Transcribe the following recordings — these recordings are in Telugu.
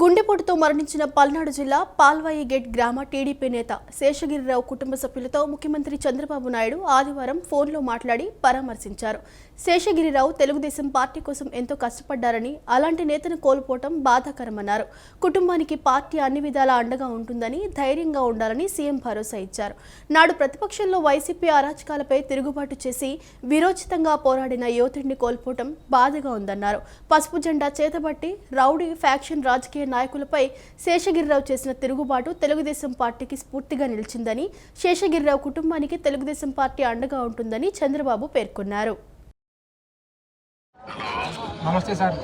గుండెపోటుతో మరణించిన పల్నాడు జిల్లా పాల్వాయి గేట్ గ్రామ టీడీపీ నేత శేషగిరిరావు కుటుంబ సభ్యులతో ముఖ్యమంత్రి చంద్రబాబు నాయుడు ఆదివారం ఫోన్లో మాట్లాడి పరామర్శించారు. శేషగిరిరావు తెలుగుదేశం పార్టీ కోసం ఎంతో కష్టపడ్డారని, అలాంటి నేతను కోల్పోవటం బాధాకరమన్నారు. కుటుంబానికి పార్టీ అన్ని విధాలా అండగా ఉంటుందని, ధైర్యంగా ఉండాలని సీఎం భరోసా ఇచ్చారు. నాడు ప్రతిపక్షంలో వైసీపీ అరాచకాలపై తిరుగుబాటు చేసి వీరోచితంగా పోరాడిన యోధుడిని కోల్పోవటం బాధగా ఉందన్నారు. పసుపు జెండా చేతబట్టి రౌడీ ఫ్యాక్షన్ రాజకీయ నాయకులపై శేషగిరిరావు చేసిన తిరుగుబాటు తెలుగుదేశం పార్టీకి స్ఫూర్తిగా నిలిచిందని, శేషగిరిరావు కుటుంబానికి తెలుగుదేశం పార్టీ అండగా ఉంటుందని చంద్రబాబు పేర్కొన్నారు. నమస్తే సార్.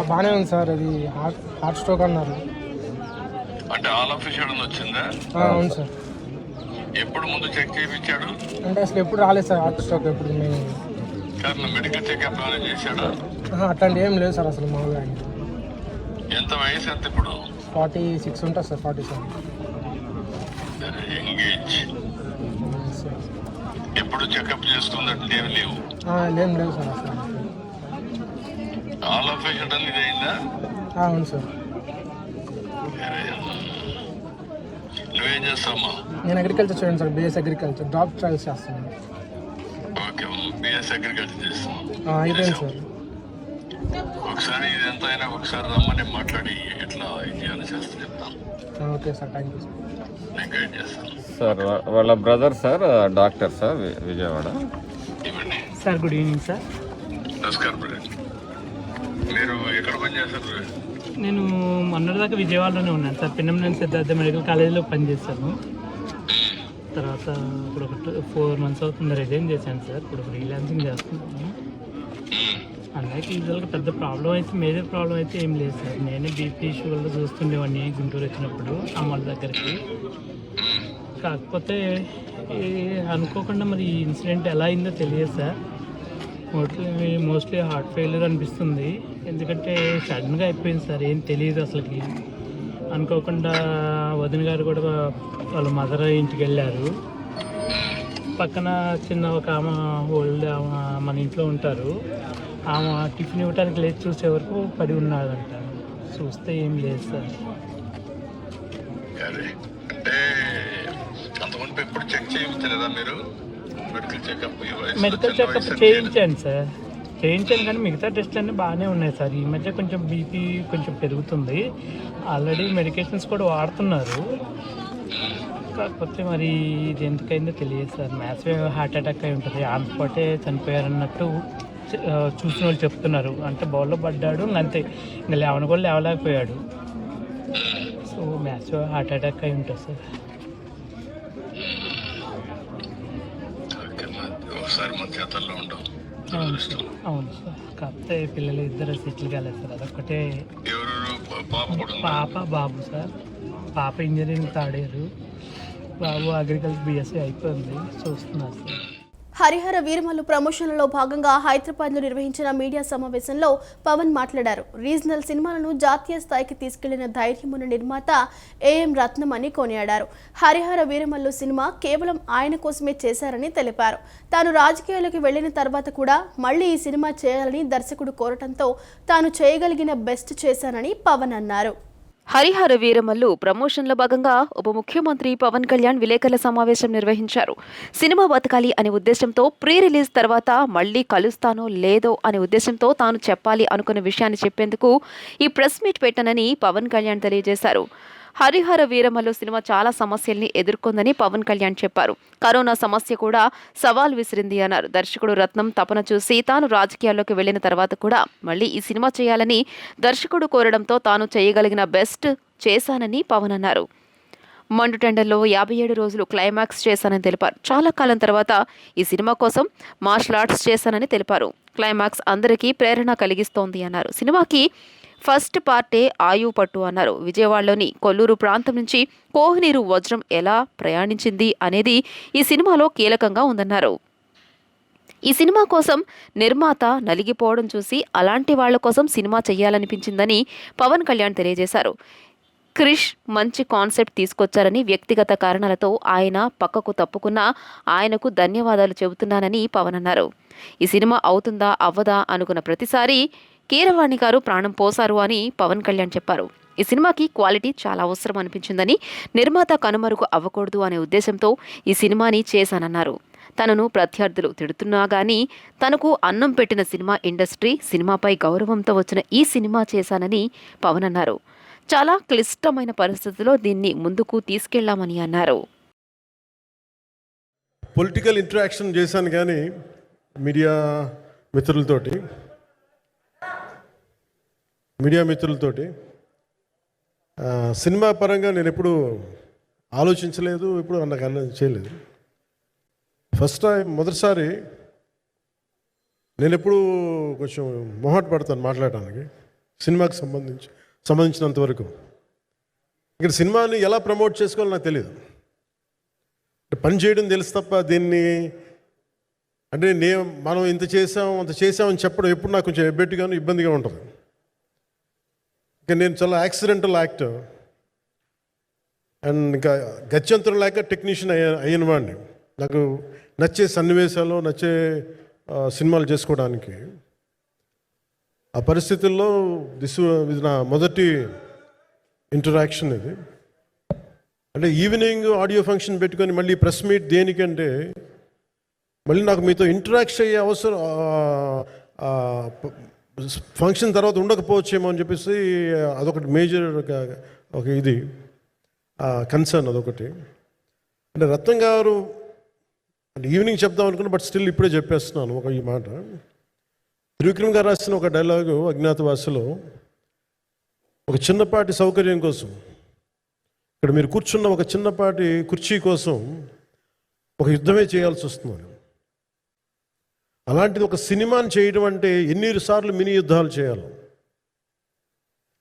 బాగానే ఉంది సార్. అది హార్ట్ స్ట్రోక్ అన్నారు. అంటే ఆల్ ఆఫ్ షడన్ వచ్చిందా? అవును సార్. ఎప్పుడు ముందు చెక్ చేయించాడు? అంటే అసలు ఎప్పుడు రాలేదు సార్ హార్ట్ స్ట్రోక్. ఎప్పుడు సార్ మెడికల్ చెకప్ ఏమైనా చేశాడా? అట్లాంటి ఏం లేదు సార్ అసలు మామూలుగా. ఎంత వయసు ఎంత ఇప్పుడు? 46 ఉంటుంది సార్. 47. ఎంగేజ్. ఎప్పుడు చెకప్ చేస్తుందంటే ఏమి లేవు? లేవు సార్ అసలు. ఆల్ ఆఫ్ షడన్ ఇది అయిందా? అవును సార్. నువ్వేం చేస్తావమ్మా? నేను అగ్రికల్చర్ చూడండి sir. BS agriculture drop trials చేస్తాను. ఓకే, బిఎస్ అగ్రికల్చర్ చేస్తాను. అయిపోయింది సార్. ఒకసారి ఇది ఎంత అయినా ఒకసారి రమ్మని మాట్లాడి ఎట్లా ఇది చేస్తా చెప్తాను. Okay sir, thank you sir. నేను గైడ్ చేస్తాను సార్. వాళ్ళ brother sir doctor sir, Vijayawada. ఇవ్వండి సార్. Good evening sir. నమస్కారం బ్రదర్. మీరు ఎక్కడ పని చేస్తారు? నేను మొన్నటిదాకా విజయవాడలోనే ఉన్నాను సార్. పిన్నమనేని సిద్ధార్థ మెడికల్ కాలేజీలో పనిచేశాను. తర్వాత ఇప్పుడు ఒక 4 months అవుతుంది రిజైన్ చేశాను సార్. ఇప్పుడు ఫ్రీలాన్సింగ్ చేస్తున్నాను. అలాగే యూజువల్గా పెద్ద ప్రాబ్లం అయితే, మేజర్ ప్రాబ్లం అయితే ఏం లేదు సార్. నేనే బీపీ షుగర్లో చూస్తుండేవాడిని గుంటూరు వచ్చినప్పుడు అమ్మల దగ్గరికి. కాకపోతే అనుకోకుండా మరి ఈ ఇన్సిడెంట్ ఎలా అయిందో తెలియదు సార్. మోస్ట్లీ హార్ట్ ఫెయిల్యూర్ అనిపిస్తుంది. ఎందుకంటే సడన్గా అయిపోయింది సార్. ఏం తెలియదు అసలుకి. అనుకోకుండా వదిన గారు కూడా వాళ్ళ మదర్ ఇంటికి వెళ్ళారు. పక్కన చిన్న ఒక ఆమె ఓల్డ్ మన ఇంట్లో ఉంటారు. ఆమె టిఫిన్ ఇవ్వడానికి లేచి చూసే వరకు పడి ఉన్నాడంట. చూస్తే ఏం లేదు సార్. మెడికల్ చెకప్ చేయించాను సార్. కానీ మిగతా టెస్ట్లు అన్నీ బాగానే ఉన్నాయి సార్. ఈ మధ్య కొంచెం బీపీ కొంచెం పెరుగుతుంది. ఆల్రెడీ మెడికేషన్స్ కూడా వాడుతున్నారు. కాకపోతే మరి ఇది ఎందుకైందో తెలియదు సార్. మ్యాసివ్ హార్ట్ అటాక్ అయి ఉంటుంది. ఆన్ స్పాటే చనిపోయారన్నట్టు చూసిన వాళ్ళు చెప్తున్నారు. అంటే బౌల్లో పడ్డాడు అంతే, ఇంకా లేవని కూడా లేవలేకపోయాడు. సో మ్యాసివ్ హార్ట్ అటాక్ అయి ఉంటుంది సార్. అవును సార్. కాకపోతే పిల్లలు ఇద్దరు సెటిల్ కాలేదు సార్. అదొక్కటే. పాప బాబు సార్. పాప ఇంజనీరింగ్ థర్డ్ ఇయర్, బాబు అగ్రికల్చర్ బిఎస్సీ అయిపోయింది. చూస్తున్నారు సార్. హరిహర వీరమల్లు ప్రమోషన్లలో భాగంగా హైదరాబాద్లో నిర్వహించిన మీడియా సమావేశంలో పవన్ మాట్లాడారు. రీజనల్ సినిమాలను జాతీయ స్థాయికి తీసుకెళ్లిన ధైర్యమున్న నిర్మాత ఏఎం రత్నం అని కొనియాడారు. హరిహర వీరమల్లు సినిమా కేవలం ఆయన కోసమే చేశారని తెలిపారు. తాను రాజకీయాల్లోకి వెళ్లిన తర్వాత కూడా మళ్లీ ఈ సినిమా చేయాలని దర్శకుడు కోరటంతో తాను చేయగలిగిన బెస్ట్ చేశానని పవన్ అన్నారు. హరిహర వీరమల్లు ప్రమోషన్లో భాగంగా ఉప ముఖ్యమంత్రి పవన్ కళ్యాణ్ విలేకరుల సమావేశం నిర్వహించారు. సినిమా బతకాలి అనే ఉద్దేశంతో ప్రీ రిలీజ్ తర్వాత మళ్లీ కలుస్తానో లేదో అనే ఉద్దేశంతో తాను చెప్పాలి అనుకున్న విషయాన్ని చెప్పేందుకు ఈ ప్రెస్ మీట్ పెట్టానని పవన్ కళ్యాణ్ తెలియజేశారు. హరిహర వీరమల్లు సినిమా చాలా సమస్యల్ని ఎదుర్కొందని పవన్ కళ్యాణ్ చెప్పారు. కరోనా సమస్య కూడా సవాల్ విసిరింది అన్నారు. దర్శకుడు రత్నం తపన చూసి తాను రాజకీయాల్లోకి వెళ్లిన తర్వాత కూడా మళ్లీ ఈ సినిమా చేయాలని దర్శకుడు కోరడంతో తాను చేయగలిగిన బెస్ట్ చేశానని పవన్ అన్నారు. మండుటెండర్లో 57 రోజులు క్లైమాక్స్ చేశానని తెలిపారు. చాలా కాలం తర్వాత ఈ సినిమా కోసం మార్షల్ ఆర్ట్స్ చేశానని తెలిపారు. క్లైమాక్స్ అందరికీ ప్రేరణ కలిగిస్తోంది అన్నారు. సినిమాకి ఫస్ట్ పార్టే ఆయువు పట్టు అన్నారు. విజయవాడలోని కొల్లూరు ప్రాంతం నుంచి కోహినీరు వజ్రం ఎలా ప్రయాణించింది అనేది ఈ సినిమాలో కీలకంగా ఉందన్నారు. ఈ సినిమా కోసం నిర్మాత నలిగిపోవడం చూసి అలాంటి వాళ్ల కోసం సినిమా చేయాలనిపించిందని పవన్ కళ్యాణ్ తెలియజేశారు. క్రిష్ మంచి కాన్సెప్ట్ తీసుకొచ్చారని, వ్యక్తిగత కారణాలతో ఆయన పక్కకు తప్పుకున్నా ఆయనకు ధన్యవాదాలు చెబుతున్నానని పవన్ అన్నారు. ఈ సినిమా అవుతుందా అవ్వదా అనుకున్న ప్రతిసారి కీరవాణి గారు ప్రాణం పోసారు అని పవన్ కళ్యాణ్ చెప్పారు. ఈ సినిమాకి క్వాలిటీ చాలా అవసరం అనిపించిందని, నిర్మాత కనుమరుగు అవ్వకూడదు అనే ఉద్దేశంతో ఈ సినిమాని చేశానన్నారు. తనను ప్రత్యర్థులు తిడుతున్నా గానీ తనకు అన్నం పెట్టిన సినిమా ఇండస్ట్రీ, సినిమాపై గౌరవంతో వచ్చిన ఈ సినిమా చేశానని పవన్ అన్నారు. చాలా క్లిష్టమైన పరిస్థితుల్లో దీన్ని ముందుకు తీసుకెళ్లామని అన్నారు. పొలిటికల్ ఇంటరాక్షన్ చేశాను కానీ మీడియా మిత్రులతోటి సినిమా పరంగా నేను ఎప్పుడు ఆలోచించలేదు, ఎప్పుడు నాకు చేయలేదు. ఫస్ట్ టైం మొదటిసారి నేను ఎప్పుడు కొంచెం మొహాట పడతాను మాట్లాడటానికి సినిమాకి సంబంధించినంత వరకు. ఇక్కడ సినిమాని ఎలా ప్రమోట్ చేసుకోవాలో నాకు తెలియదు. పని చేయడం తెలుసు తప్ప దీన్ని అంటే మనం ఇంత చేసామని చెప్పడం ఎప్పుడు నాకు కొంచెం ఎబ్బెట్టుగాను ఇబ్బందిగా ఉంటుంది. ఇంకా నేను చాలా యాక్సిడెంటల్ యాక్టర్ అండ్ ఇంకా గత్యంతరం లేక టెక్నీషియన్ అయిన వాడిని. నాకు నచ్చే సన్నివేశాలు, నచ్చే సినిమాలు చేసుకోవడానికి ఆ పరిస్థితుల్లో ఇది నా మొదటి ఇంటరాక్షన్. ఇది అంటే ఈవినింగ్ ఆడియో ఫంక్షన్ పెట్టుకొని మళ్ళీ ప్రెస్ మీట్ దేనికంటే మళ్ళీ నాకు మీతో ఇంటరాక్ట్ అయ్యే అవసరం ఫంక్షన్ తర్వాత ఉండకపోవచ్చేమో అని చెప్పేసి అదొకటి మేజర్ ఒక ఇది కన్సర్న్. అదొకటి అంటే రత్నం గారు అంటే ఈవినింగ్ చెప్దాం అనుకున్నా, బట్ స్టిల్ ఇప్పుడే చెప్పేస్తున్నాను ఈ మాట. త్రివిక్రమ్ గారు రాసిన ఒక డైలాగు అజ్ఞాతవాసిలో, ఒక చిన్నపాటి సౌకర్యం కోసం, ఇక్కడ మీరు కూర్చున్న ఒక చిన్నపాటి కుర్చీ కోసం ఒక యుద్ధమే చేయాల్సి వస్తుంది. అలాంటిది ఒక సినిమాని చేయడం అంటే ఎన్నిసార్లు మినీ యుద్ధాలు చేయాలి,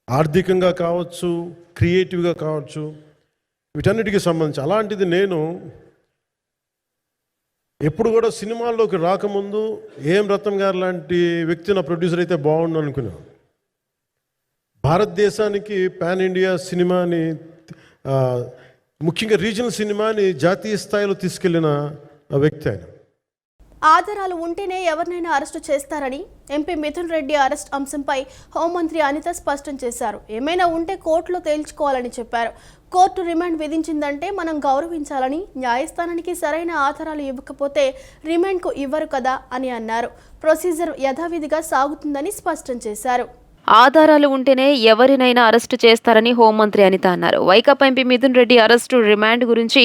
ఆర్థికంగా కావచ్చు, క్రియేటివ్గా కావచ్చు, వీటన్నిటికీ సంబంధించి. అలాంటిది నేను ఎప్పుడు కూడా సినిమాల్లోకి రాకముందు ఏం రత్నం గారు లాంటి వ్యక్తి నా ప్రొడ్యూసర్ అయితే బాగుండు అనుకున్నాను. భారతదేశానికి పాన్ ఇండియా సినిమాని, ముఖ్యంగా రీజనల్ సినిమాని జాతీయ స్థాయిలో తీసుకెళ్లిన వ్యక్తి ఆయన. ఆధారాలు ఉంటేనే ఎవరినైనా అరెస్టు చేస్తారని ఎంపీ మిథున్ రెడ్డి అరెస్ట్ అంశంపై హోంమంత్రి అనిత స్పష్టం చేశారు. ఏమైనా ఉంటే కోర్టులో తేల్చుకోవాలని చెప్పారు. కోర్టు రిమాండ్ విధించిందంటే మనం గౌరవించాలని, న్యాయస్థానానికి సరైన ఆధారాలు ఇవ్వకపోతే రిమాండ్కు ఇవ్వరు కదా అని అన్నారు. ప్రొసీజర్ యథావిధిగా సాగుతుందని స్పష్టం చేశారు. ఆధారాలు ఉంటేనే ఎవరినైనా అరెస్టు చేస్తారని హోంమంత్రి అనిత అన్నారు. Vaikapa MP Mithun Reddy arrest, remand గురించి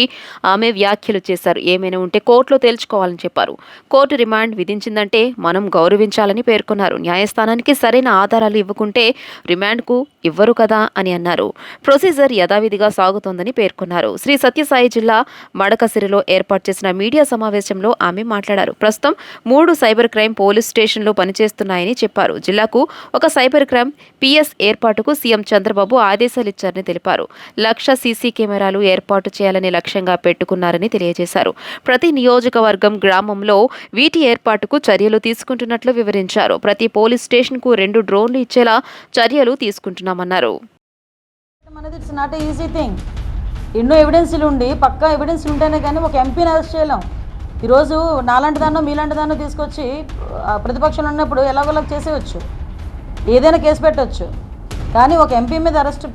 ఆమె వ్యాఖ్యలు చేశారు. ఏమైనా ఉంటే కోర్టులో తేల్చుకోవాలని చెప్పారు. కోర్టు రిమాండ్ విధించిందంటే మనం గౌరవించాలని పేర్కొన్నారు. న్యాయస్థానానికి సరైన ఆధారాలు ఇవ్వకుంటే రిమాండ్కు ఇవ్వరు కదా అని అన్నారు. ప్రొసీజర్ యథావిధిగా సాగుతోందని పేర్కొన్నారు. శ్రీ సత్యసాయి జిల్లా మడకసిరిలో ఏర్పాటు చేసిన మీడియా సమావేశంలో ఆమె మాట్లాడారు. ప్రస్తుతం 3 సైబర్ క్రైమ్ పోలీస్ స్టేషన్లు పనిచేస్తున్నాయని చెప్పారు. జిల్లాకు ఒక సైబర్ క్రైమ్ పిఎస్ ఏర్పాటుకు సీఎం చంద్రబాబు ఆదేశాలు ఇచ్చారని తెలిపారు. 1,00,000 సీసీ కెమెరాలు ఏర్పాటు చేయాలని లక్ష్యంగా పెట్టుకున్నారని తెలియజేశారు. ప్రతి నియోజకవర్గం, గ్రామంలో వీటి ఏర్పాటుకు చర్యలు తీసుకుంటున్నట్లు వివరించారు. ప్రతి పోలీస్ స్టేషన్కు 2 డ్రోన్లు ఇచ్చేలా చర్యలు తీసుకుంటున్నామన్నారు. It's not a easy thing. ఎన్నో ఎవిడెన్స్లు ఉండి, పక్కా ఎవిడెన్స్లు ఉంటేనే కానీ ఒక ఎంపీని అరెస్ట్ చేయలేం. ఈరోజు నాలాంటి దాన్నో మీలాంటి దాన్నో తీసుకొచ్చి ప్రతిపక్షంలో ఉన్నప్పుడు ఎలాగోలా చేసేయచ్చు, ఏదైనా కేసు పెట్టవచ్చు. కానీ ఒక ఎంపీ మీద అరెస్ట్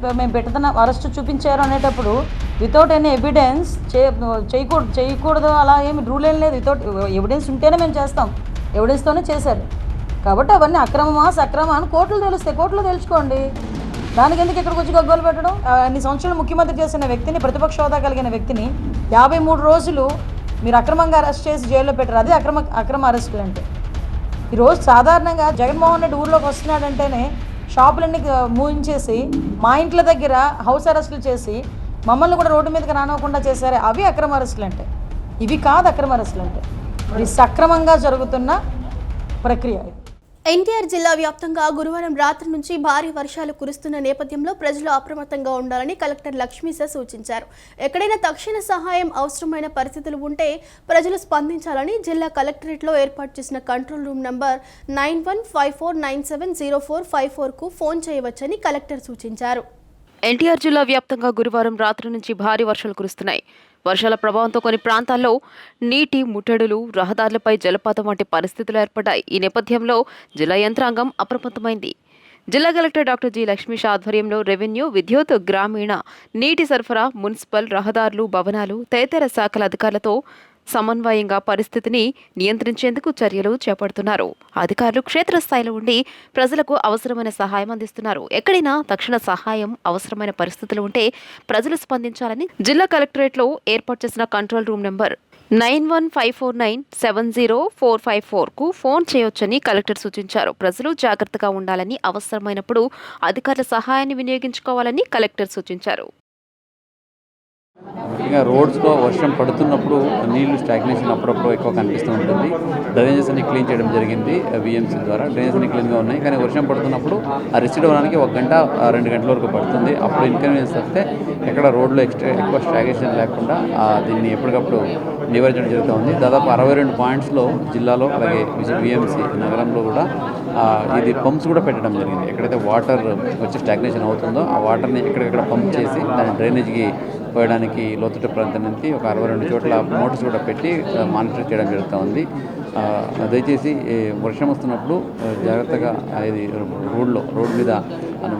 చూపించారు అనేటప్పుడు వితౌట్ ఎనీ ఎవిడెన్స్ చేయకూడదు. అలా ఏమి రూల్ ఏం లేదు. వితౌట్ ఎవిడెన్స్ ఉంటేనే మేము చేస్తాం. ఎవిడెన్స్తోనే చేశారు. కాబట్టి అవన్నీ అక్రమమా సక్రమా అని కోర్టులు తెలుస్తాయి. కోర్టులో తెలుసుకోండి. దానికి ఎందుకు ఇక్కడికి వచ్చి గగ్గోలు పెట్టడం? అన్ని సంవత్సరాలు ముఖ్యమంత్రి చేసిన వ్యక్తిని, ప్రతిపక్ష హోదా కలిగిన వ్యక్తిని 53 రోజులు మీరు అక్రమంగా అరెస్ట్ చేసి జైల్లో పెట్టారు. అదే అక్రమ అరెస్టులు అంటే. ఈరోజు సాధారణంగా జగన్మోహన్ రెడ్డి ఊర్లోకి వస్తున్నాడంటేనే షాపులన్నీ మూయించేసి, మా ఇంట్ల దగ్గర హౌస్ అరెస్టులు చేసి, మమ్మల్ని కూడా రోడ్డు మీదకి రానివ్వకుండా చేశారే, అవి అక్రమ అరెస్టులు అంటే. ఇవి కాదు అక్రమ అరెస్టులు అంటే. ఇది సక్రమంగా జరుగుతున్న ప్రక్రియ. ఎన్టీఆర్ జిల్లా వ్యాప్తంగా గురువారం రాత్రి నుంచి భారీ వర్షాలు కురుస్తున్న నేపథ్యంలో ప్రజలు అప్రమత్తంగా ఉండాలని కలెక్టర్ లక్ష్మీశ సూచించారు. ఎక్కడైనా తక్షణ సహాయం అవసరమైన పరిస్థితులు ఉంటే ప్రజలు స్పందించాలని జిల్లా కలెక్టరేట్లో ఏర్పాటు చేసిన కంట్రోల్ రూమ్ నంబర్ 9154970454కు ఫోన్ చేయవచ్చని కలెక్టర్ సూచించారు. ఎన్టీఆర్ జిల్లా వ్యాప్తంగా గురువారం రాత్రి నుంచి భారీ వర్షాలు కురుస్తున్నాయి. వర్షాల ప్రభావంతో కొన్ని ప్రాంతాల్లో నీటి ముట్టడులు, రహదారులపై జలపాతం వంటి పరిస్థితులు ఏర్పడ్డాయి. ఈ నేపథ్యంలో జిల్లా యంత్రాంగం అప్రమత్తమైంది. జిల్లా కలెక్టర్ డాక్టర్ జి లక్ష్మీష్ ఆధ్వర్యంలో రెవెన్యూ, విద్యుత్, గ్రామీణ, నీటి సరఫరా, మున్సిపల్, రహదారులు, భవనాలు తదితర శాఖల అధికారులతో సమన్వయంగా పరిస్థితిని నియంత్రించేందుకు చర్యలు చేపడుతున్నారు. అధికారులు క్షేత్రస్థాయిలో ఉండి ప్రజలకు అవసరమైన సహాయం అందిస్తున్నారు. ఎక్కడైనా తక్షణ సహాయం అవసరమైన పరిస్థితులు ఉంటే ప్రజలు స్పందించాలని జిల్లా కలెక్టరేట్లో ఏర్పాటు చేసిన కంట్రోల్ రూమ్ నెంబర్ 9154970454కు ఫోన్ చేయొచ్చని కలెక్టర్ సూచించారు. ప్రజలు జాగ్రత్తగా ఉండాలని, అవసరమైనప్పుడు అధికారుల సహాయాన్ని వినియోగించుకోవాలని కలెక్టర్ సూచించారు. ముఖ్యంగా రోడ్స్లో వర్షం పడుతున్నప్పుడు నీళ్లు స్టాగ్నేషన్ అప్పుడప్పుడు ఎక్కువ కనిపిస్తూ ఉంటుంది. డ్రైనేజెస్ అన్ని క్లీన్ చేయడం జరిగింది విఎంసీ ద్వారా. డ్రైనేజెస్ అన్ని క్లీన్గా ఉన్నాయి, కానీ వర్షం పడుతున్నప్పుడు ఆ రిసీడ్ అవ్వడానికి 1 గంట 2 గంటల వరకు పడుతుంది. అప్పుడు ఇన్కన్వీనియన్స్ వస్తే ఎక్కడ రోడ్లో ఎక్కువ స్టాగ్నేషన్ లేకుండా దీన్ని ఎప్పటికప్పుడు నివారించడం జరుగుతూ ఉంది. దాదాపు 62 పాయింట్స్లో జిల్లాలో, అలాగే విఎంసీ నగరంలో కూడా ఇది పంప్స్ కూడా పెట్టడం జరిగింది. ఎక్కడైతే వాటర్ వచ్చి స్టాగ్నేషన్ అవుతుందో ఆ వాటర్ని ఎక్కడెక్కడ పంప్ చేసి దాన్ని డ్రైనేజ్కి పోయడానికి లోతట్టు ప్రాంతం నుంచి ఒక 62 చోట్ల మోటార్స్ కూడా పెట్టి మానిటర్ చేయడం జరుగుతూ ఉంది. దయచేసి వర్షం వస్తున్నప్పుడు జాగ్రత్తగా ఇది రోడ్ మీద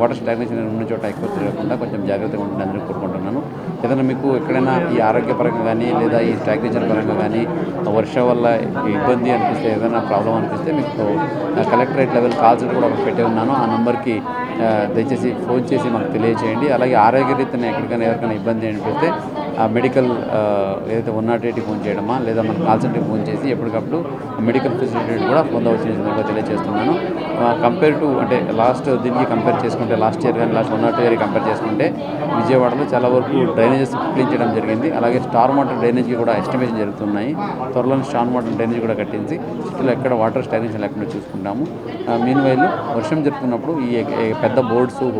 వాటర్ స్టాగ్నేషన్ ఉన్న చోట ఎక్కువ తిరగకుండా కొంచెం జాగ్రత్తగా ఉంటుందని కోరుకుంటున్నాను. ఏదైనా మీకు ఎక్కడైనా ఈ ఆరోగ్యపరంగా కానీ లేదా ఈ స్టాగ్నేషన్ పరంగా కానీ వర్షం వల్ల ఇబ్బంది అనిపిస్తే, ఏదైనా ప్రాబ్లం అనిపిస్తే మీకు కలెక్టరేట్ లెవెల్ కాల్స్ కూడా ఒకటి పెట్టి ఉన్నాను. ఆ నెంబర్కి దయచేసి ఫోన్ చేసి మాకు తెలియజేయండి. అలాగే ఆరోగ్యరీత్యా ఎక్కడికైనా ఎవరికైనా ఇబ్బంది అనిపిస్తే మెడికల్ ఏదైతే 108కి ఫోన్ చేయడమా లేదా మన కాల్ సెంటర్కి ఫోన్ చేసి ఎప్పటికప్పుడు మెడికల్ ఫెసిలిటీ కూడా పొందవలసిన సందర్భంగా తెలియజేస్తున్నాను. కంపేర్ టు అంటే దీనికి కంపేర్ చేసుకుంటే లాస్ట్ ఇయర్ కానీ లాస్ట్ 1 or 2 year కంపేర్ చేసుకుంటే విజయవాడలో చాలా వరకు డ్రైనేజెస్ క్లీన్ చేయడం జరిగింది. అలాగే స్టార్ వాటర్ డ్రైనేజ్కి కూడా ఎస్టిమేషన్ జరుగుతున్నాయి. త్వరలోనే స్టార్ వాటర్ డ్రైనేజ్ కూడా కట్టించి సిటీలో ఎక్కడ వాటర్ స్టాగ్నేషన్ లేకుండా చూసుకుంటాము. మీన్వైల్ వర్షం జరుగుతున్నప్పుడు ఈ పెద్ద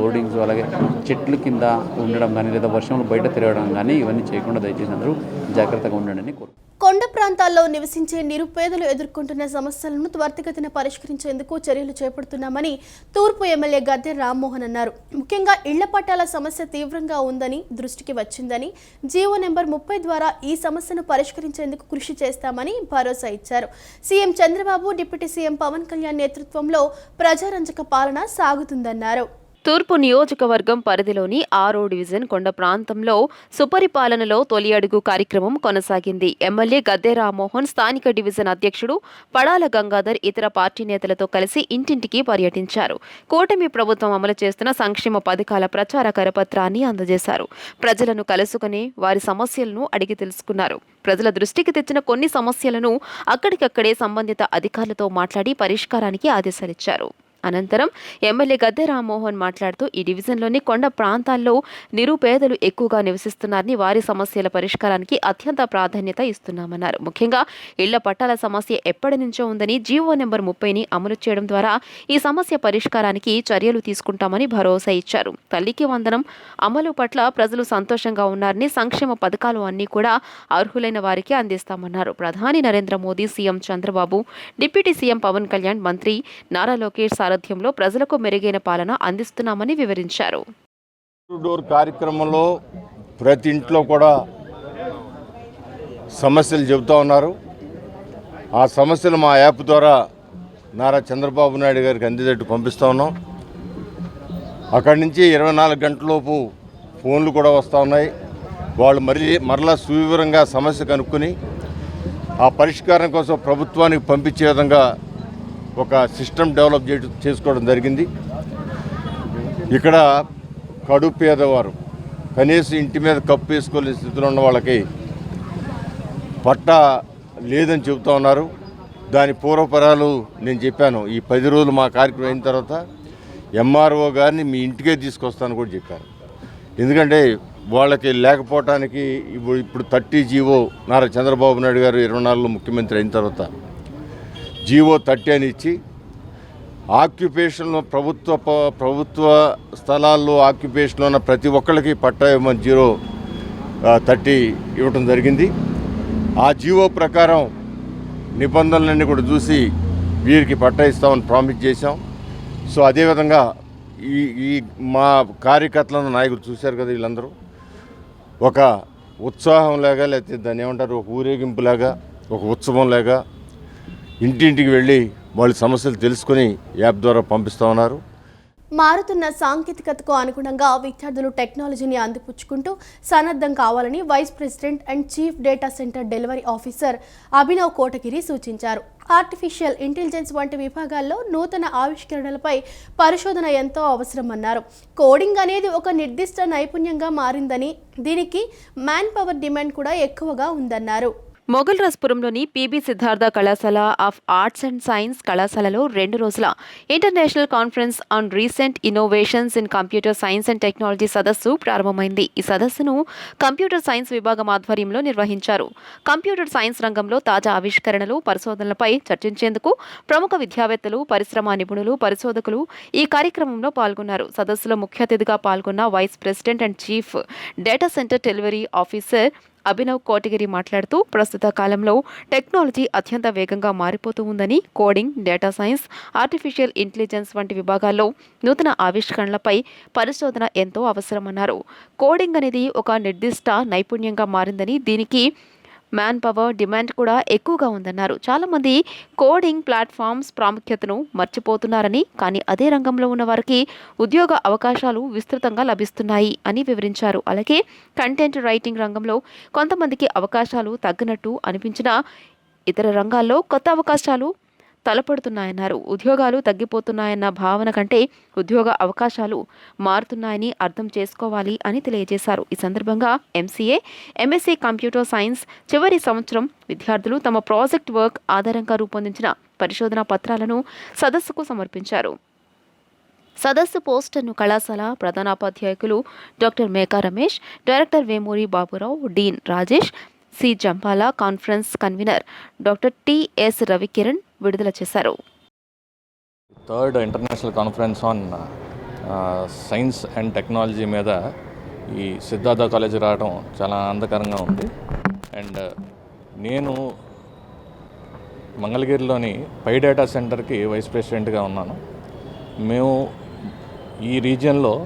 హోర్డింగ్స్ అలాగే చెట్లు కింద ఉండడం కానీ లేదా వర్షంలో బయట తిరగడం కానీ ఇవన్నీ చేయకుండా దయచేసి అందరూ జాగ్రత్తగా ఉండండి కోరుకుంటున్నాను. కొండ ప్రాంతాల్లో నివసించే నిరుపేదలు ఎదుర్కొంటున్న సమస్యలను త్వరితగతిన పరిష్కరించేందుకు చర్యలు చేపడుతున్నామని తూర్పు ఎమ్మెల్యే గద్దె రామ్మోహన్ అన్నారు. ముఖ్యంగా ఇళ్ల పట్టాల సమస్య తీవ్రంగా ఉందని దృష్టికి వచ్చిందని, జీవో నెంబర్ 30 ద్వారా ఈ సమస్యను పరిష్కరించేందుకు కృషి చేస్తామని భరోసా ఇచ్చారు. CM Chandrababu, deputy CM Pawan Kalyan నేతృత్వంలో ప్రజారంజక పాలన సాగుతుందన్నారు. తూర్పు నియోజకవర్గం పరిధిలోని 6వ డివిజన్ కొండ ప్రాంతంలో సుపరిపాలనలో తొలి అడుగు కార్యక్రమం కొనసాగింది. ఎమ్మెల్యే గద్దె రామ్మోహన్, స్థానిక డివిజన్ అధ్యక్షుడు పడాల గంగాధర్ ఇతర పార్టీ నేతలతో కలిసి ఇంటింటికి పర్యటించారు. కూటమి ప్రభుత్వం అమలు చేస్తున్న సంక్షేమ పథకాల ప్రచార కరపత్రాన్ని అందజేశారు. ప్రజలను కలుసుకుని వారి సమస్యలను అడిగి తెలుసుకున్నారు. ప్రజల దృష్టికి తెచ్చిన కొన్ని సమస్యలను అక్కడికక్కడే సంబంధిత అధికారులతో మాట్లాడి పరిష్కారానికి ఆదేశాలిచ్చారు. అనంతరం ఎమ్మెల్యే గద్దె రామ్మోహన్ మాట్లాడుతూ ఈ డివిజన్లోని కొండ ప్రాంతాల్లో నిరుపేదలు ఎక్కువగా నివసిస్తున్నారని, వారి సమస్యల పరిష్కారానికి అత్యంత ప్రాధాన్యత ఇస్తున్నామన్నారు. ముఖ్యంగా ఇళ్ల పట్టాల సమస్య ఎప్పటి నుంచో ఉందని, జీవో నెంబర్ 30ని అమలు చేయడం ద్వారా ఈ సమస్య పరిష్కారానికి చర్యలు తీసుకుంటామని భరోసా ఇచ్చారు. తల్లికి వందనం అమలు పట్ల ప్రజలు సంతోషంగా ఉన్నారని, సంక్షేమ పథకాలు అన్నీ కూడా అర్హులైన వారికి అందిస్తామన్నారు. ప్రధాని Narendra Modi, CM Chandrababu, deputy CM Pawan Kalyan, మంత్రి నారా లోకేష్ సారథ్యంలో ప్రజలకు మెరుగైన పాలన అందిస్తున్నామని వివరించారు. డోర్ కార్యక్రమంలో ప్రతి ఇంట్లో కూడా సమస్యలు చెబుతూ ఉన్నారు. ఆ సమస్యలు మా యాప్ ద్వారా నారా చంద్రబాబు నాయుడు గారికి అందేటట్టు పంపిస్తూ ఉన్నాం. అక్కడి నుంచి 24 గంటలలోపు ఫోన్లు కూడా వస్తూ ఉన్నాయి. వాళ్ళు మరలా సువివరంగా సమస్య కనుక్కొని ఆ పరిష్కారం కోసం ప్రభుత్వానికి పంపించే విధంగా ఒక సిస్టమ్ డెవలప్ చేసుకోవడం జరిగింది. ఇక్కడ కడు పేదవారు కనీసం ఇంటి మీద కప్పు వేసుకోలేని స్థితిలో ఉన్న వాళ్ళకి పట్టా లేదని చెబుతూ ఉన్నారు. దాని పూర్వపరాలు నేను చెప్పాను. ఈ 10 రోజులు మా కార్యక్రమం అయిన తర్వాత ఎంఆర్ఓ గారిని మీ ఇంటికే తీసుకొస్తాను కూడా చెప్పాను. ఎందుకంటే వాళ్ళకి లేకపోవటానికి ఇప్పుడు 30 జీవో నారా చంద్రబాబు నాయుడు గారు 24లో ముఖ్యమంత్రి అయిన తర్వాత జీవో 30 అని ఇచ్చి ఆక్యుపేషన్లో ప్రభుత్వ స్థలాల్లో ఆక్యుపేషన్లో ఉన్న ప్రతి ఒక్కరికి పట్టా ఇవ్వమని జీవో 30 ఇవ్వటం జరిగింది. ఆ జీవో ప్రకారం నిబంధనలన్నీ కూడా చూసి వీరికి పట్టా ఇస్తామని ప్రామిస్ చేశాం. సో అదేవిధంగా ఈ ఈ మా కార్యకర్తలను నాయకులు చూశారు కదా, వీళ్ళందరూ ఒక ఉత్సాహం లాగా, లేకపోతే దాన్ని ఏమంటారు, ఒక ఊరేగింపులాగా, ఒక ఉత్సవం లాగా ఇంటింటికి వెళ్ళి వాళ్ళ సమస్యలు తెలుసుకొని యాప్ ద్వారా పంపిస్తూ ఉన్నారు. మారుతున్న సాంకేతికతకు అనుగుణంగా విద్యార్థులు టెక్నాలజీని అందిపుచ్చుకుంటూ సన్నద్ధం కావాలని vice president and chief data centre delivery officer Abhinav Kotagiri సూచించారు. ఆర్టిఫిషియల్ ఇంటెలిజెన్స్ వంటి విభాగాల్లో నూతన ఆవిష్కరణలపై పరిశోధన ఎంతో అవసరమన్నారు. కోడింగ్ అనేది ఒక నిర్దిష్ట నైపుణ్యంగా మారిందని, దీనికి మ్యాన్ పవర్ డిమాండ్ కూడా ఎక్కువగా ఉందన్నారు. మొగల్రాజ్పురంలోని పీబీ సిద్ధార్థ కళాశాల ఆఫ్ ఆర్ట్స్ అండ్ సైన్స్ కళాశాలలో 2 రోజుల international conference on recent innovations in computer science and technology సదస్సు ప్రారంభమైంది. ఈ సదస్సును కంప్యూటర్ సైన్స్ విభాగం ఆధ్వర్యంలో నిర్వహించారు. కంప్యూటర్ సైన్స్ రంగంలో తాజా ఆవిష్కరణలు, పరిశోధనలపై చర్చించేందుకు ప్రముఖ విద్యావేత్తలు, పరిశ్రమ నిపుణులు, పరిశోధకులు ఈ కార్యక్రమంలో పాల్గొన్నారు. సదస్సులో ముఖ్య అతిథిగా పాల్గొన్న vice president and chief data centre delivery officer Abhinav Kotagiri మాట్లాడుతూ, ప్రస్తుత కాలంలో టెక్నాలజీ అత్యంత వేగంగా మారిపోతూ ఉందని, coding, data science, artificial intelligence వంటి విభాగాల్లో నూతన ఆవిష్కరణలపై పరిశోధన ఎంతో అవసరమన్నారు. కోడింగ్ అనేది ఒక నిర్దిష్ట నైపుణ్యంగా మారిందని, దీనికి మ్యాన్ పవర్ డిమాండ్ కూడా ఎక్కువగా ఉందన్నారు. చాలామంది కోడింగ్ ప్లాట్ఫామ్స్ ప్రాముఖ్యతను మర్చిపోతున్నారని, కానీ అదే రంగంలో ఉన్న వారికి ఉద్యోగ అవకాశాలు విస్తృతంగా లభిస్తున్నాయి అని వివరించారు. అలాగే కంటెంట్ రైటింగ్ రంగంలో కొంతమందికి అవకాశాలు తగ్గినట్టు అనిపించినా ఇతర రంగాల్లో కొత్త అవకాశాలు తలపడుతున్నాయన్నారు. ఉద్యోగాలు తగ్గిపోతున్నాయన్న భావన కంటే ఉద్యోగ అవకాశాలు మారుతున్నాయని అర్థం చేసుకోవాలి అని తెలియజేశారు. ఈ సందర్భంగా ఎంసీఏ, ఎంఎస్సీ కంప్యూటర్ సైన్స్ చివరి సంవత్సరం విద్యార్థులు తమ ప్రాజెక్ట్ వర్క్ ఆధారంగా రూపొందించిన పరిశోధనా పత్రాలను సదస్సుకు సమర్పించారు. సదస్సు పోస్టర్ను కళాశాల ప్రధానోపాధ్యాయులు doctor Meka Ramesh, director Vemuri Baburao, dean Rajesh, C Jampala, conference convener doctor TS Ravikiran విడుదల చేశారు. 3rd international conference on science and technology మీద ఈ సిద్ధార్థ కాలేజీ రావడం చాలా ఆనందకరంగా ఉంది. అండ్ నేను మంగళగిరిలోని పై డేటా సెంటర్కి వైస్ ప్రెసిడెంట్గా ఉన్నాను. మేము ఈ రీజియన్లో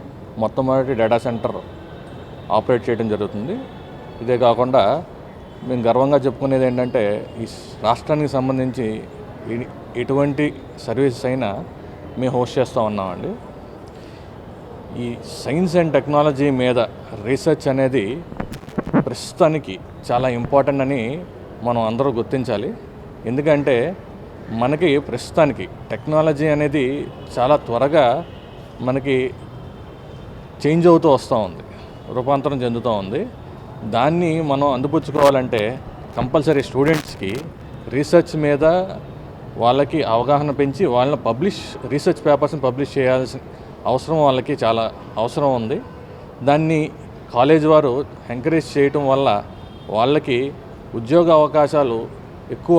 మొట్టమొదటి డేటా సెంటర్ ఆపరేట్ చేయడం జరుగుతుంది. ఇదే కాకుండా మేము గర్వంగా చెప్పుకునేది ఏంటంటే, ఈ రాష్ట్రానికి సంబంధించి ఎటువంటి సర్వీసెస్ అయినా మేము హోస్ట్ చేస్తూ ఉన్నామండి. ఈ సైన్స్ అండ్ టెక్నాలజీ మీద రీసెర్చ్ అనేది ప్రస్తుతానికి చాలా ఇంపార్టెంట్ అని మనం అందరూ గుర్తించాలి. ఎందుకంటే మనకి ప్రస్తుతానికి టెక్నాలజీ అనేది చాలా త్వరగా మనకి చేంజ్ అవుతూ వస్తూ ఉంది, రూపాంతరం చెందుతూ ఉంది. దాన్ని మనం అందిపుచ్చుకోవాలంటే కంపల్సరీ స్టూడెంట్స్కి రీసెర్చ్ మీద వాళ్ళకి అవగాహన పెంచి వాళ్ళని రీసెర్చ్ పేపర్స్ని పబ్లిష్ చేయాల్సిన అవసరం వాళ్ళకి చాలా అవసరం ఉంది. దాన్ని కాలేజ్ వారు ఎంకరేజ్ చేయటం వల్ల వాళ్ళకి ఉద్యోగ అవకాశాలు ఎక్కువ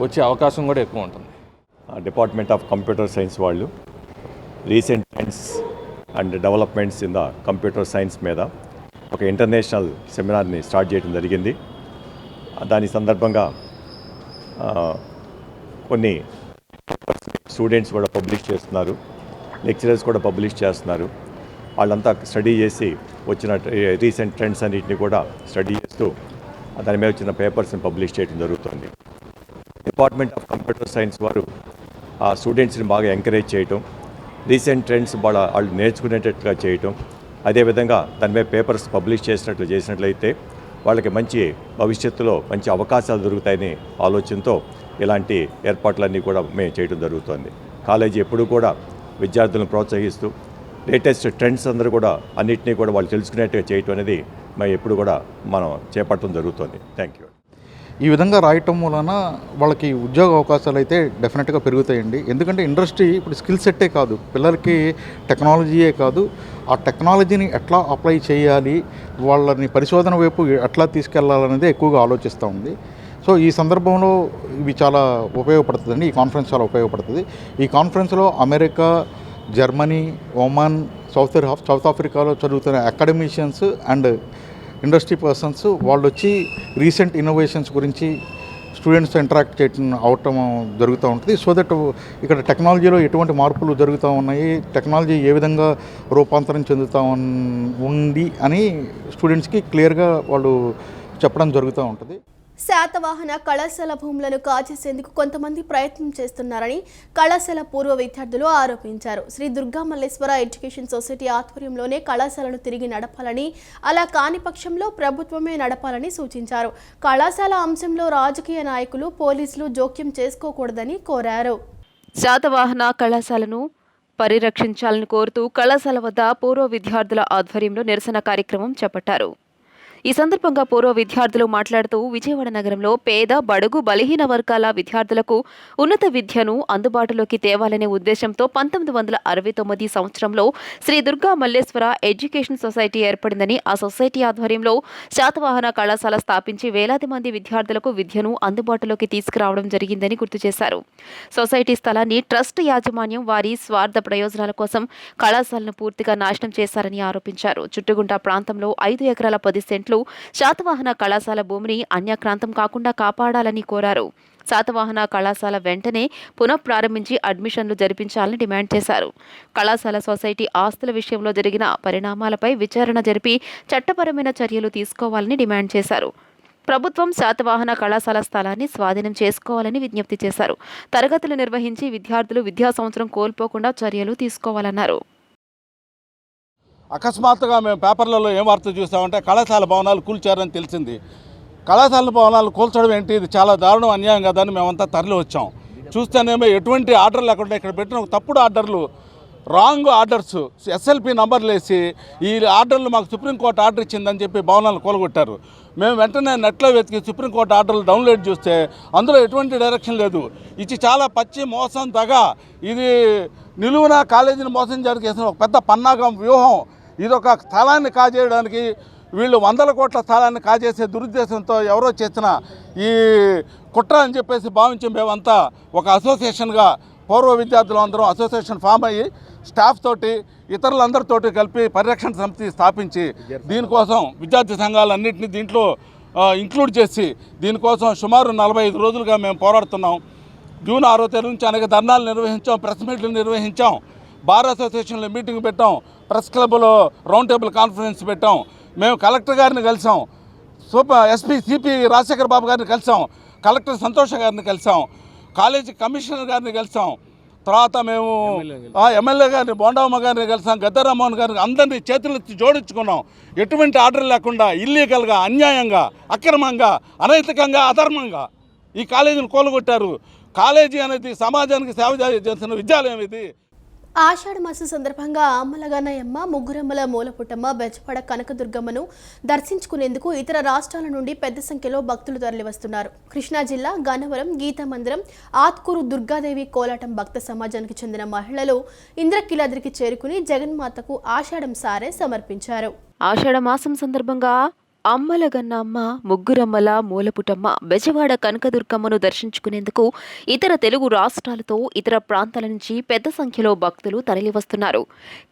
వచ్చే అవకాశం కూడా ఎక్కువ ఉంటుంది. డిపార్ట్మెంట్ ఆఫ్ కంప్యూటర్ సైన్స్ వాళ్ళు recent trends and developments in the computer science మీద ఒక ఇంటర్నేషనల్ సెమినార్ని స్టార్ట్ చేయడం జరిగింది. దాని సందర్భంగా కొన్ని స్టూడెంట్స్ కూడా పబ్లిష్ చేస్తున్నారు, లెక్చరర్స్ కూడా పబ్లిష్ చేస్తున్నారు. వాళ్ళంతా స్టడీ చేసి వచ్చిన రీసెంట్ ట్రెండ్స్ అన్నింటినీ కూడా స్టడీ చేస్తూ దాని మీద వచ్చిన పేపర్స్ని పబ్లిష్ చేయడం జరుగుతుంది. డిపార్ట్మెంట్ ఆఫ్ కంప్యూటర్ సైన్స్ వారు ఆ స్టూడెంట్స్ని బాగా ఎంకరేజ్ చేయటం, రీసెంట్ ట్రెండ్స్ వాళ్ళు నేర్చుకునేటట్టుగా చేయటం, అదేవిధంగా దాని మీద పేపర్స్ పబ్లిష్ చేసినట్లయితే వాళ్ళకి మంచి భవిష్యత్తులో మంచి అవకాశాలు దొరుకుతాయని ఆలోచనతో ఇలాంటి ఏర్పాట్లన్నీ కూడా మేము చేయడం జరుగుతుంది. కాలేజీ ఎప్పుడు కూడా విద్యార్థులను ప్రోత్సహిస్తూ లేటెస్ట్ ట్రెండ్స్ అందరూ కూడా అన్నింటినీ కూడా వాళ్ళు తెలుసుకునేట్టుగా చేయటం అనేది మేము ఎప్పుడు కూడా మనం చేపట్టడం జరుగుతుంది. Thank you. ఈ విధంగా రాయటం వలన వాళ్ళకి ఉద్యోగ అవకాశాలు అయితే డెఫినెట్గా పెరుగుతాయండి. ఎందుకంటే ఇండస్ట్రీ ఇప్పుడు స్కిల్ సెట్టే కాదు, పిల్లలకి టెక్నాలజీయే కాదు, ఆ టెక్నాలజీని ఎట్లా అప్లై చేయాలి, వాళ్ళని పరిశోధన వైపు ఎట్లా తీసుకెళ్లాలనేది ఎక్కువగా ఆలోచిస్తూ ఉంది. సో ఈ సందర్భంలో ఇవి చాలా ఉపయోగపడుతుందండి. ఈ కాన్ఫరెన్స్ చాలా ఉపయోగపడుతుంది. ఈ కాన్ఫరెన్స్లో అమెరికా, జర్మనీ, ఒమాన్, సౌత్ ఆఫ్రికాలో చదువుతున్న అకాడమిషియన్స్ అండ్ ఇండస్ట్రీ పర్సన్స్ వాళ్ళు వచ్చి రీసెంట్ ఇన్నోవేషన్స్ గురించి స్టూడెంట్స్ ఇంటరాక్ట్ చేయటం అవటం జరుగుతూ ఉంటుంది. సో దట్ ఇక్కడ టెక్నాలజీలో ఎటువంటి మార్పులు జరుగుతూ ఉన్నాయి, టెక్నాలజీ ఏ విధంగా రూపాంతరం చెందుతూ ఉంది అని స్టూడెంట్స్కి క్లియర్గా వాళ్ళు చెప్పడం జరుగుతూ ఉంటుంది. శాతవాహన కళాశాల భూములను కాజేసేందుకు కొంతమంది ప్రయత్నం చేస్తున్నారని కళాశాల పూర్వ విద్యార్థులు ఆరోపించారు. శ్రీ దుర్గా మల్లేశ్వర ఎడ్యుకేషన్ సొసైటీ ఆధ్వర్యంలోనే కళాశాలను తిరిగి నడపాలని, అలా కాని పక్షంలో ప్రభుత్వమే నడపాలని సూచించారు. కళాశాల అంశంలో రాజకీయ నాయకులు, పోలీసులు జోక్యం చేసుకోకూడదని కోరారు. శాతవాహన కళాశాలను పరిరక్షించాలని కోరుతూ కళాశాల వద్ద పూర్వ విద్యార్థుల ఆధ్వర్యంలో నిరసన కార్యక్రమం చేపట్టారు. ఈ సందర్భంగా పూర్వ విద్యార్థులు మాట్లాడుతూ విజయవాడ నగరంలో పేద, బడుగు, బలహీన వర్గాల విద్యార్థులకు ఉన్నత విద్యను అందుబాటులోకి తేవాలనే ఉద్దేశంతో 1969 సంవత్సరంలో శ్రీ దుర్గా మల్లేశ్వర ఎడ్యుకేషన్ సొసైటీ ఏర్పడిందని, ఆ సొసైటీ ఆధ్వర్యంలో శాతవాహన కళాశాల స్థాపించి వేలాది మంది విద్యార్థులకు విద్యను అందుబాటులోకి తీసుకురావడం జరిగిందని గుర్తు చేశారు. సొసైటీ స్థలాన్ని ట్రస్ట్ యాజమాన్యం వారి స్వార్థ ప్రయోజనాల కోసం కళాశాలను పూర్తిగా నాశనం చేశారని ఆరోపించారు. చుట్టుగుంట ప్రాంతంలో 5 ఎకరాల 10 సెంట్లు శాతవాహన కళాశాల భూమిని అన్యాక్రాంతం కాకుండా కాపాడాలని కోరారు. శాతవాహన కళాశాల వెంటనే పునఃప్రారంభించి అడ్మిషన్లు జరిపించాలని డిమాండ్ చేశారు. కళాశాల సొసైటీ ఆస్తుల విషయంలో జరిగిన పరిణామాలపై విచారణ జరిపి చట్టపరమైన చర్యలు తీసుకోవాలని డిమాండ్ చేశారు. ప్రభుత్వం శాతవాహన కళాశాల స్థలాన్ని స్వాధీనం చేసుకోవాలని విజ్ఞప్తి చేశారు. తరగతులు నిర్వహించి విద్యార్థులు విద్యా సంవత్సరం కోల్పోకుండా చర్యలు తీసుకోవాలన్నారు. అకస్మాత్తుగా మేము పేపర్లలో ఏం వార్త చూసామంటే కళాశాల భవనాలు కూల్చారని తెలిసింది. కళాశాల భవనాలు కూల్చడం ఏంటి, ఇది చాలా దారుణం, అన్యాయం కదా అని మేమంతా తరలి వచ్చాం. చూస్తేనేమో ఎటువంటి ఆర్డర్ లేకుండా ఇక్కడ పెట్టిన తప్పుడు ఆర్డర్లు, రాంగ్ ఆర్డర్స్, ఎస్ఎల్పి నంబర్లు వేసి ఈ ఆర్డర్లు మాకు సుప్రీంకోర్టు ఆర్డర్ ఇచ్చిందని చెప్పి భవనాలు కూలగొట్టారు. మేము వెంటనే నెట్లో వెతికి సుప్రీంకోర్టు ఆర్డర్లు డౌన్లోడ్ చూస్తే అందులో ఎటువంటి డైరెక్షన్ లేదు. ఇది చాలా పచ్చి మోసం, దగా. ఇది నిలువున కాలేజీని మోసం జరిగేసిన ఒక పెద్ద పన్నాగం వ్యూహం. ఇది ఒక స్థలాన్ని కాజేయడానికి వీళ్ళు 100 కోట్ల స్థలాన్ని కాజేసే దురుద్దేశంతో ఎవరో చేసిన ఈ కుట్ర అని చెప్పేసి భావించి మేమంతా ఒక అసోసియేషన్గా పూర్వ విద్యార్థులు అందరం అసోసియేషన్ ఫామ్ అయ్యి స్టాఫ్ తోటి ఇతరులందరితోటి కలిపి పరిరక్షణ సమితి స్థాపించి దీనికోసం విద్యార్థి సంఘాలన్నింటినీ దీంట్లో ఇంక్లూడ్ చేసి దీనికోసం సుమారు 45 రోజులుగా మేము పోరాడుతున్నాం. జూన్ 6వ తేదీ నుంచి అనేక ధర్నాలు నిర్వహించాం, ప్రెస్ మీట్లు నిర్వహించాం, బార్ అసోసియేషన్లో మీటింగ్ పెట్టాం, ప్రెస్ క్లబ్లో రౌండ్ టేబుల్ కాన్ఫరెన్స్ పెట్టాం. మేము కలెక్టర్ గారిని కలిసాం, ఎస్పీ సిపి రాజశేఖర్ బాబు గారిని కలిసాం, కలెక్టర్ సంతోష్ గారిని కలిసాం, కాలేజీ కమిషనర్ గారిని కలిసాం, తర్వాత మేము ఎమ్మెల్యే గారిని, బోండమ్మ గారిని కలిసాం, గద్దరామోహన్ గారిని, అందరినీ చేతులెత్తి జోడించుకున్నాం. ఎటువంటి ఆర్డర్ లేకుండా ఇల్లీగల్గా, అన్యాయంగా, అక్రమంగా, అనైతికంగా, అధర్మంగా ఈ కాలేజీని కూలగొట్టారు. కాలేజీ అనేది సమాజానికి సేవ చేసిన విద్యాలయం ఇది. ఆషాఢ మాసం సందర్భంగా అమ్మలగన్నయమ్మ, ముగ్గురమ్మల మూలపుటమ్మ, బెజవాడ కనకదుర్గమ్మను దర్శించుకునేందుకు ఇతర రాష్ట్రాల నుండి పెద్ద సంఖ్యలో భక్తులు తరలివస్తున్నారు. కృష్ణా జిల్లా గన్నవరం గీతా మందిరం, ఆత్కూరు దుర్గాదేవి కోలాటం భక్త సమాజానికి చెందిన మహిళలు ఇంద్రకీలాద్రికి చేరుకుని జగన్మాతకు ఆషాఢం సారే సమర్పించారు. ఆషాఢ మాసం సందర్భంగా అమ్మలగన్నమ్మ, ముగ్గురమ్మల మూలపుటమ్మ, బెజవాడ కనకదుర్గమ్మను దర్శించుకునేందుకు ఇతర తెలుగు రాష్ట్రాలతో ఇతర ప్రాంతాల నుంచి పెద్ద సంఖ్యలో భక్తులు తరలివస్తున్నారు.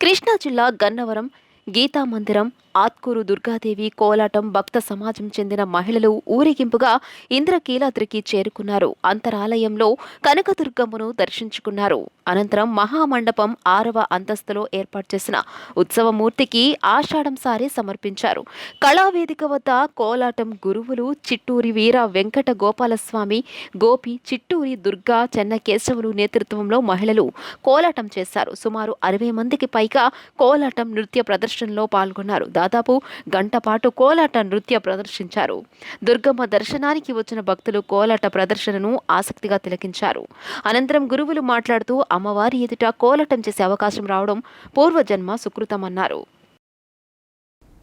కృష్ణా జిల్లా గన్నవరం గీతా మందిరం, ఆత్కూరు దుర్గాదేవి కోలాటం భక్త సమాజం చెందిన మహిళలు ఊరేగింపుగా ఇంద్రకీలాద్రికి చేరుకున్నారు. అంతరాలయంలో కనకదుర్గమ్మను దర్శించుకున్నారు. అనంతరం మహామండపం 6వ అంతస్తులో ఏర్పాటు చేసిన ఉత్సవమూర్తికి ఆషాఢం సారే సమర్పించారు. కళావేదిక వద్ద కోలాటం గురువులు చిట్టూరి వీర వెంకట గోపాలస్వామి, గోపి, చిట్టూరి దుర్గా, చెన్నకేశవులు నేతృత్వంలో మహిళలు కోలాటం చేశారు. సుమారు 60 మందికి పైగా కోలాటం నృత్య ప్రదర్శనలో పాల్గొన్నారు. దాదాపు గంట పాటు కోలాట నృత్య ప్రదర్శించారు. దుర్గమ్మ దర్శనానికి వచ్చిన భక్తులు కోలాట ప్రదర్శనను ఆసక్తిగా తిలకించారు. అనంతరం గురువులు మాట్లాడుతూ అమ్మవారి ఎదుట కోలాటం చేసే అవకాశం రావడం పూర్వజన్మ సుకృతమన్నారు.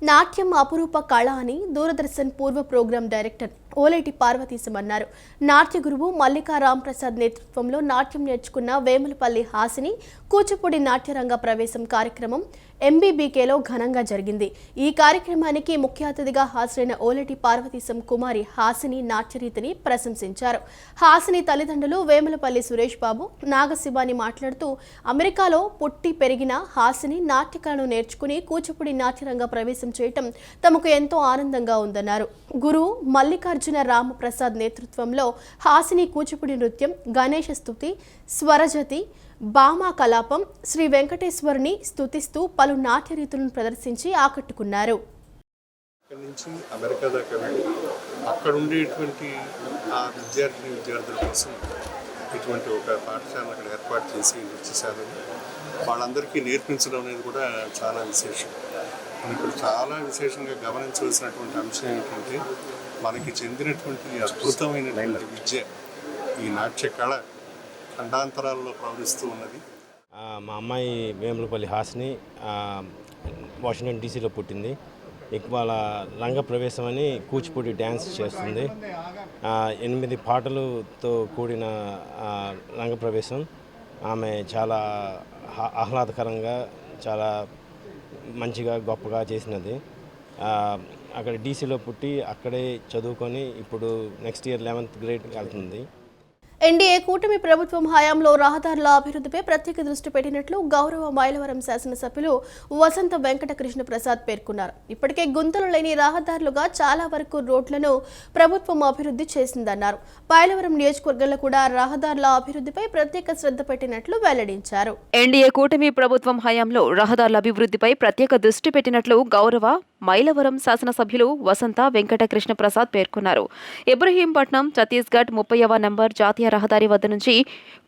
నాట్యం అపురూప కళ అని దూరదర్శన్ పూర్వ ప్రోగ్రాం డైరెక్టర్ ఓలేటి పార్వతీశం అన్నారు. నాట్య గురువు మల్లికా రాంప్రసాద్ నేతృత్వంలో నాట్యం నేర్చుకున్న వేములపల్లి హాసిని కూచిపూడి నాట్యరంగ ప్రవేశం కార్యక్రమం ఎంబీబీకేలో ఘనంగా జరిగింది. ఈ కార్యక్రమానికి ముఖ్య అతిథిగా హాజరైన ఓలేటి పార్వతీశం కుమారి హాసిని నాట్యరీతిని ప్రశంసించారు. హాసిని తల్లిదండ్రులు వేములపల్లి సురేష్ బాబు, నాగశివాని మాట్లాడుతూ అమెరికాలో పుట్టి పెరిగిన హాసిని నాట్యకళను నేర్చుకుని కూచిపూడి నాట్యరంగ ప్రవేశం చేయటం తమకు ఎంతో ఆనందంగా ఉందన్నారు. గురువు మల్లికార్జున రామప్రసాద్ నేతృత్వంలో హాసిని కూచిపూడి నృత్యం, గణేష స్తుతి, స్వరజతి, భామా కలాపం, శ్రీ వెంకటేశ్వరుని స్తుతిస్తూ పలు నాట్య రీతులను ప్రదర్శించి ఆకట్టుకున్నారు. ఇక్కడి నుంచి అమెరికా దాకా వెళ్ళి అక్కడ ఉండేటువంటి ఆ విద్యార్థుల కోసం ఇటువంటి ఒక పాఠశాల అక్కడ ఏర్పాటు చేసి నృత్యశాలని వాళ్ళందరికీ నేర్పించడం అనేది కూడా చాలా విశేషం. మనం ఇప్పుడు చాలా విశేషంగా గమనించవలసినటువంటి అంశం ఏంటంటే మనకి చెందినటువంటి అద్భుతమైనటువంటి విద్య, ఈ నాట్య కళ ఖండాంతరాల్లో ప్రవహిస్తూ ఉన్నది. మా అమ్మాయి వేములపల్లి హాసిని వాషింగ్టన్ డీసీలో పుట్టింది. వాళ్ళ రంగ ప్రవేశం అని కూచిపూడి డ్యాన్స్ చేస్తుంది. 8 పాటలతో కూడిన రంగ ప్రవేశం. ఆమె చాలా ఆహ్లాదకరంగా, చాలా మంచిగా, గొప్పగా చేసినది. అక్కడ డీసీలో పుట్టి అక్కడే చదువుకొని ఇప్పుడు నెక్స్ట్ ఇయర్ 11th గ్రేడ్కి వెళ్తుంది. ఎన్డీఏ కూటమి ప్రభుత్వం హయాంలో రహదారుల అభివృద్ధిపై ప్రత్యేక దృష్టి పెట్టినట్లు గౌరవ మైలవరం శాసనసభ్యులు వసంత వెంకట కృష్ణ ప్రసాద్ పేర్కొన్నారు. ఇప్పటికే గుంతలు లేని రహదారులుగా చాలా వరకు రోడ్లను ప్రభుత్వం అభివృద్ధి చేసిందన్నారు. మైలవరం నియోజకవర్గంలో కూడా రహదారుల అభివృద్ధిపై ప్రత్యేక శ్రద్ధ పెట్టినట్లు వెల్లడించారు. ఎన్డీఏ కూటమి ప్రభుత్వం హయాంలో రహదారుల అభివృద్ధిపై ప్రత్యేక దృష్టి పెట్టినట్లు గౌరవ మైలవరం శాసనసభ్యులు వసంత వెంకట కృష్ణ ప్రసాద్ పేర్కొన్నారు. ఇబ్రహీంపట్నం ఛత్తీస్గఢ్ 30వ నంబర్ జాతీయ రహదారి వద్ద నుంచి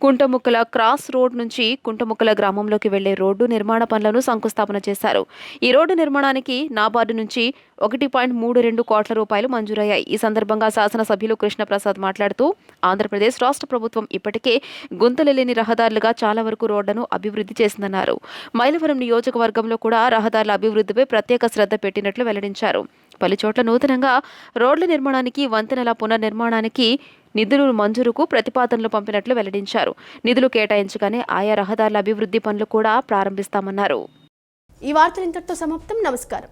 కుంటముక్కల క్రాస్ రోడ్ నుంచి కుంటముక్కల గ్రామంలోకి వెళ్లే రోడ్డు నిర్మాణ పనులను శంకుస్థాపన చేశారు. ఈ రోడ్డు నిర్మాణానికి నాబార్డు నుంచి 1.32 కోట్ల రూపాయలు మంజూరయ్యాయి. ఈ సందర్భంగా శాసనసభ్యులు కృష్ణప్రసాద్ మాట్లాడుతూ ఆంధ్రప్రదేశ్ రాష్ట్ర ప్రభుత్వం ఇప్పటికే గుంతలు లేని రహదారులుగా చాలా వరకు రోడ్లను అభివృద్ధి చేసిందన్నారు. మైలవరం నియోజకవర్గంలో కూడా రహదారుల అభివృద్ధిపై ప్రత్యేక శ్రద్ధ పెట్టినట్లు వెల్లడించారు. పలుచోట్ల నూతనంగా రోడ్ల నిర్మాణానికి, వంతెనల పునర్నిర్మాణానికి నిధులు మంజూరుకు ప్రతిపాదనలు పంపినట్లు వెల్లడించారు. నిధులు కేటాయించగానే ఆయా రహదారుల అభివృద్ధి పనులు కూడా ప్రారంభిస్తామన్నారు. ఈ వార్తలు ఇంతటితో సమాప్తం. నమస్కారం.